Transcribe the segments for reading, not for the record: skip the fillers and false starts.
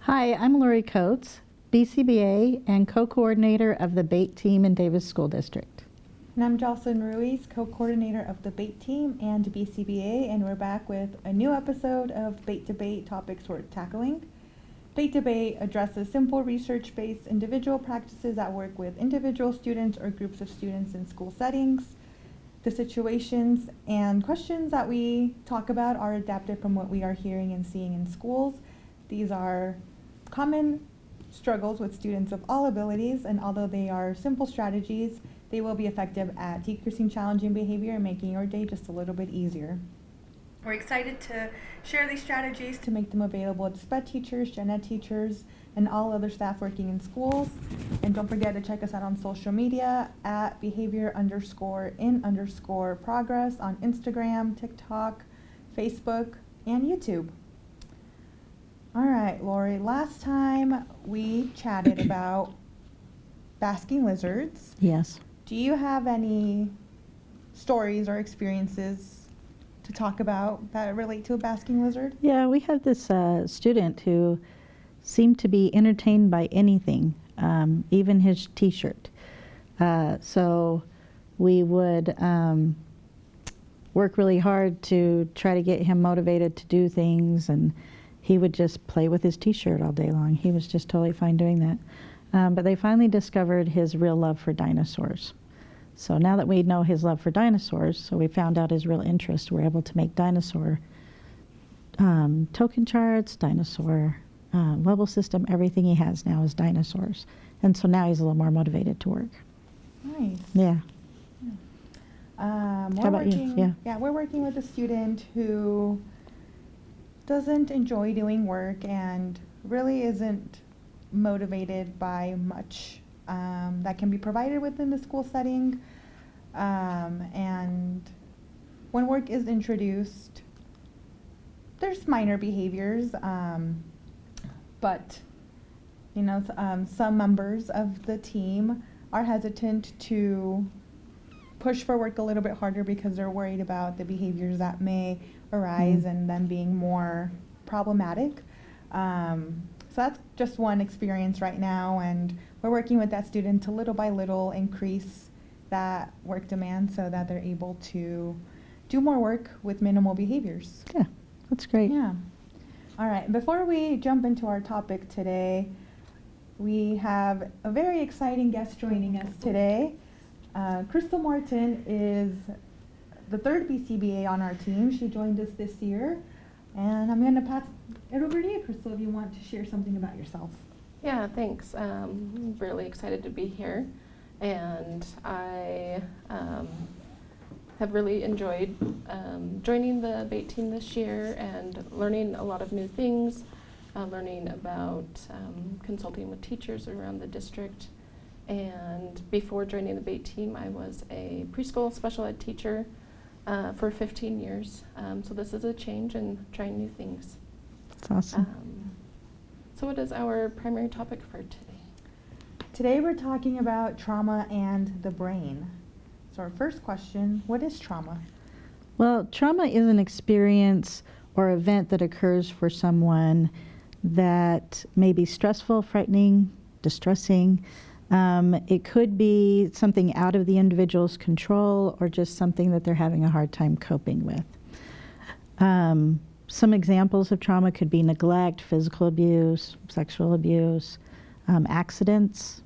Hi, I'm Lorie Coates, BCBA and co-coordinator of the BATE team in Davis School District. And I'm Joceline Ruiz, co-coordinator of the BATE team and BCBA, and we're back with a new episode of BATE Debate Topics Worth Tackling. BATE Debate addresses simple research-based individual practices that work with individual students or groups of students in school settings. The situations and questions that we talk about are adapted from what we are hearing and seeing in schools. These are common struggles with students of all abilities, and although they are simple strategies, they will be effective at decreasing challenging behavior and making your day just a little bit easier. We're excited to share these strategies to make them available to SPED teachers, gen ed teachers, and all other staff working in schools. And don't forget to check us out on social media at behavior_in_progress on Instagram, TikTok, Facebook, and YouTube. All right, Lorie, last time we chatted about basking lizards. Yes. Do you have any stories or experiences to talk about that relate to a basking lizard? Yeah, we have this student who seemed to be entertained by anything, even his t-shirt. So we would work really hard to try to get him motivated to do things, and he would just play with his t-shirt all day long. He was just totally fine doing that. But they finally discovered his real love for dinosaurs. So now that we know his love for dinosaurs, so we found out his real interest, we're able to make dinosaur token charts, dinosaur level system. Everything he has now is dinosaurs. And so now he's a little more motivated to work. Nice. Yeah. How about you? Yeah. We're working with a student who doesn't enjoy doing work and really isn't motivated by much that can be provided within the school setting. And when work is introduced, there's minor behaviors, but some members of the team are hesitant to push for work a little bit harder because they're worried about the behaviors that may arise and them being more problematic. So that's just one experience right now, and we're working with that student to little by little increase that work demand so that they're able to do more work with minimal behaviors. Yeah, that's great. Yeah. All right, before we jump into our topic today, we have a very exciting guest joining us today. Krystal Martin is the third BCBA on our team. She joined us this year, and I'm going to pass it over to you, Krystal, if you want to share something about yourself. Yeah, thanks. I'm really excited to be here, and I have really enjoyed joining the BATE team this year and learning a lot of new things, learning about consulting with teachers around the district. And before joining the BATE team, I was a preschool special ed teacher for 15 years. So this is a change and trying new things. That's awesome. So what is our primary topic for today? Today we're talking about trauma and the brain. So our first question, what is trauma? Well, trauma is an experience or event that occurs for someone that may be stressful, frightening, distressing. It could be something out of the individual's control or just something that they're having a hard time coping with. Some examples of trauma could be neglect, physical abuse, sexual abuse, accidents,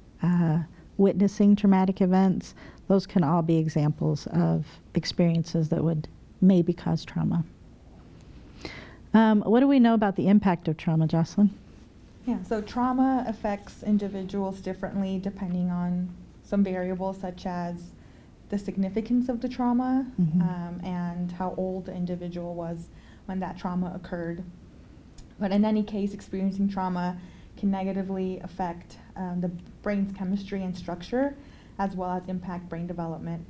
witnessing traumatic events. Those can all be examples of experiences that would maybe cause trauma. What do we know about the impact of trauma, Joceline? Yeah, so trauma affects individuals differently depending on some variables such as the significance of the trauma and how old the individual was when that trauma occurred. But in any case, experiencing trauma can negatively affect the brain's chemistry and structure, as well as impact brain development.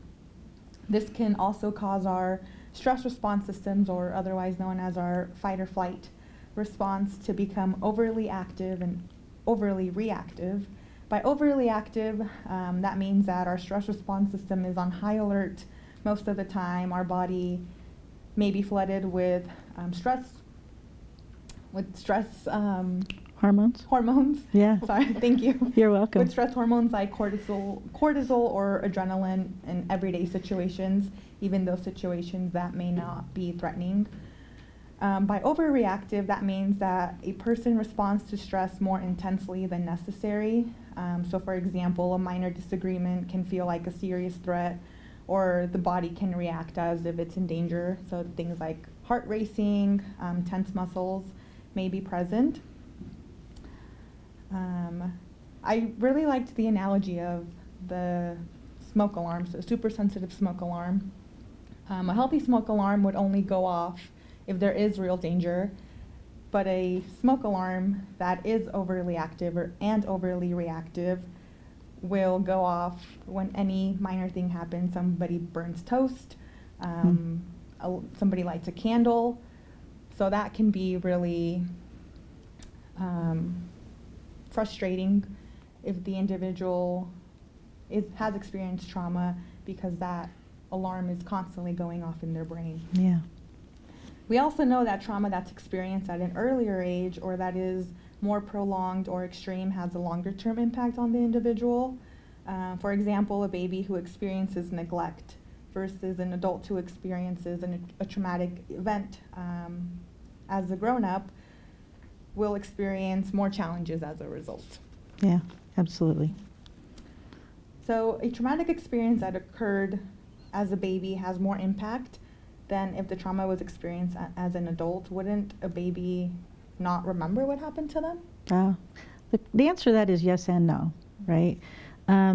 This can also cause our stress response systems, or otherwise known as our fight or flight response, to become overly active and overly reactive. By overly active, that means that our stress response system is on high alert most of the time. Our body may be flooded with stress Hormones? Hormones. Yeah. Sorry, thank you. You're welcome. With stress hormones like cortisol or adrenaline in everyday situations, even those situations that may not be threatening. By overreactive, that means that a person responds to stress more intensely than necessary. So for example, a minor disagreement can feel like a serious threat, or the body can react as if it's in danger. So things like heart racing, tense muscles may be present. I really liked the analogy of the smoke alarm, so super sensitive smoke alarm. A healthy smoke alarm would only go off if there is real danger, but a smoke alarm that is overly active and overly reactive will go off when any minor thing happens. Somebody burns toast, somebody lights a candle, so that can be really frustrating if the individual has experienced trauma, because that alarm is constantly going off in their brain. Yeah. We also know that trauma that's experienced at an earlier age, or that is more prolonged or extreme, has a longer term impact on the individual. For example, a baby who experiences neglect versus an adult who experiences a traumatic event as a grown-up will experience more challenges as a result. Yeah, absolutely. So a traumatic experience that occurred as a baby has more impact than if the trauma was experienced as an adult. Wouldn't a baby not remember what happened to them? The answer to that is yes and no, right?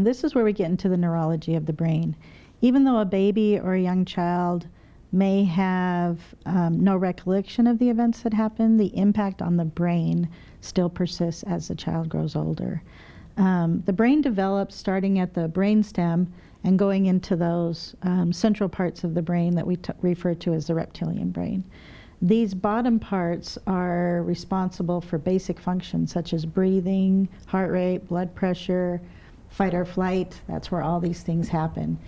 This is where we get into the neurology of the brain. Even though a baby or a young child may have no recollection of the events that happened, the impact on the brain still persists as the child grows older. The brain develops starting at the brainstem and going into those central parts of the brain that we refer to as the reptilian brain. These bottom parts are responsible for basic functions such as breathing, heart rate, blood pressure, fight or flight. That's where all these things happen.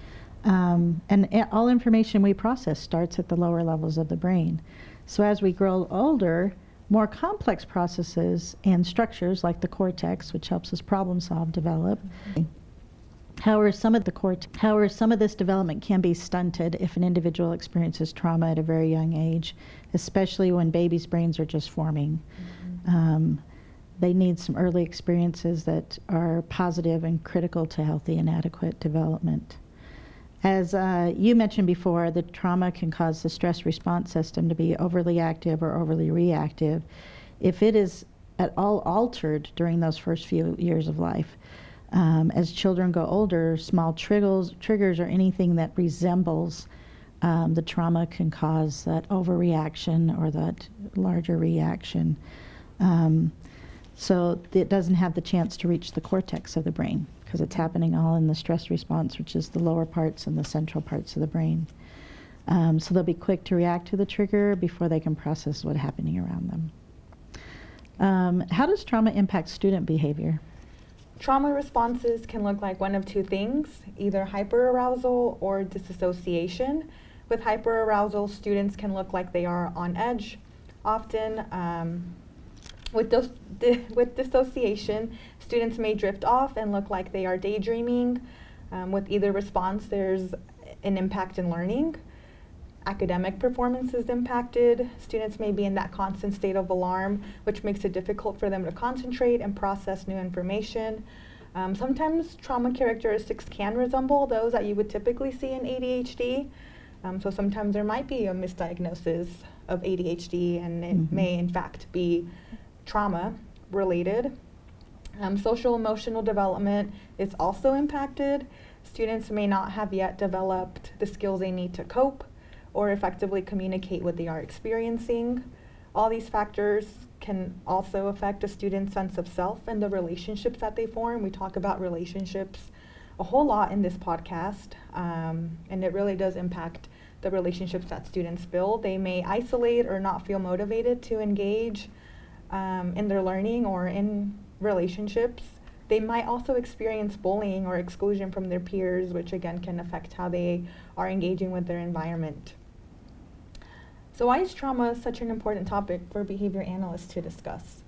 And all information we process starts at the lower levels of the brain. So as we grow older, more complex processes and structures like the cortex, which helps us problem solve, develop. However, some of this development can be stunted if an individual experiences trauma at a very young age, especially when babies' brains are just forming. They need some early experiences that are positive and critical to healthy and adequate development. As you mentioned before, the trauma can cause the stress response system to be overly active or overly reactive if it is at all altered during those first few years of life. As children go older, small triggers or anything that resembles the trauma can cause that overreaction or that larger reaction. So it doesn't have the chance to reach the cortex of the brain because it's happening all in the stress response, which is the lower parts and the central parts of the brain. So they'll be quick to react to the trigger before they can process what's happening around them. How does trauma impact student behavior? Trauma responses can look like one of two things, either hyperarousal or disassociation. With hyperarousal, students can look like they are on edge. Often, with dissociation, students may drift off and look like they are daydreaming. With either response, there's an impact in learning. Academic performance is impacted. Students may be in that constant state of alarm, which makes it difficult for them to concentrate and process new information. Sometimes trauma characteristics can resemble those that you would typically see in ADHD. So sometimes there might be a misdiagnosis of ADHD, and it may in fact be trauma related. Social emotional development is also impacted. Students may not have yet developed the skills they need to cope or effectively communicate what they are experiencing. All these factors can also affect a student's sense of self and the relationships that they form. We talk about relationships a whole lot in this podcast, and it really does impact the relationships that students build. They may isolate or not feel motivated to engage in their learning or in relationships. They might also experience bullying or exclusion from their peers, which again can affect how they are engaging with their environment. So why is trauma such an important topic for behavior analysts to discuss?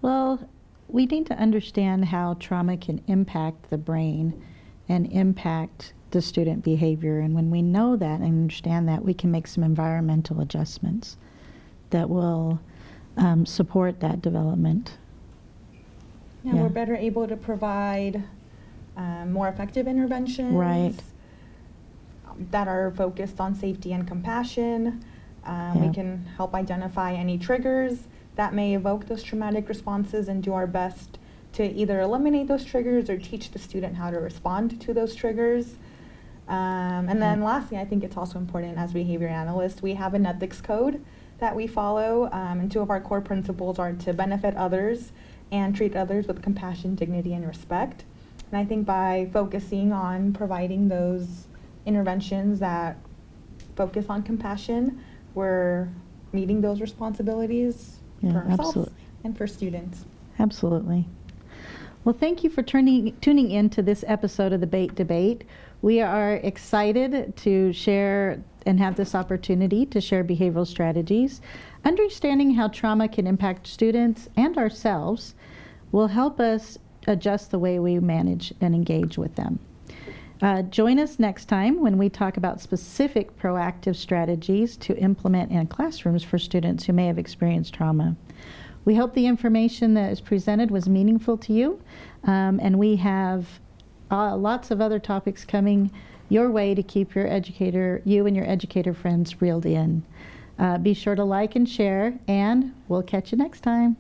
Well, we need to understand how trauma can impact the brain and impact the student behavior. And when we know that and understand that, we can make some environmental adjustments that will support that development. Yeah, Yeah. we're better able to provide more effective interventions. Right. That are focused on safety and compassion. We Yeah. can help identify any triggers that may evoke those traumatic responses and do our best to either eliminate those triggers or teach the student how to respond to those triggers. And then lastly, I think it's also important as behavior analysts, we have an ethics code that we follow, and two of our core principles are to benefit others and treat others with compassion, dignity, and respect. And I think by focusing on providing those interventions that focus on compassion, we're meeting those responsibilities Yeah, for ourselves absolutely. and for students. Absolutely. Well, thank you for tuning in to this episode of the Bait Debate. We are excited to share and have this opportunity to share behavioral strategies. Understanding how trauma can impact students and ourselves will help us adjust the way we manage and engage with them. Join us next time when we talk about specific proactive strategies to implement in classrooms for students who may have experienced trauma. We hope the information that is presented was meaningful to you, and we have lots of other topics coming your way to keep you and your educator friends reeled in. Be sure to like and share, and we'll catch you next time.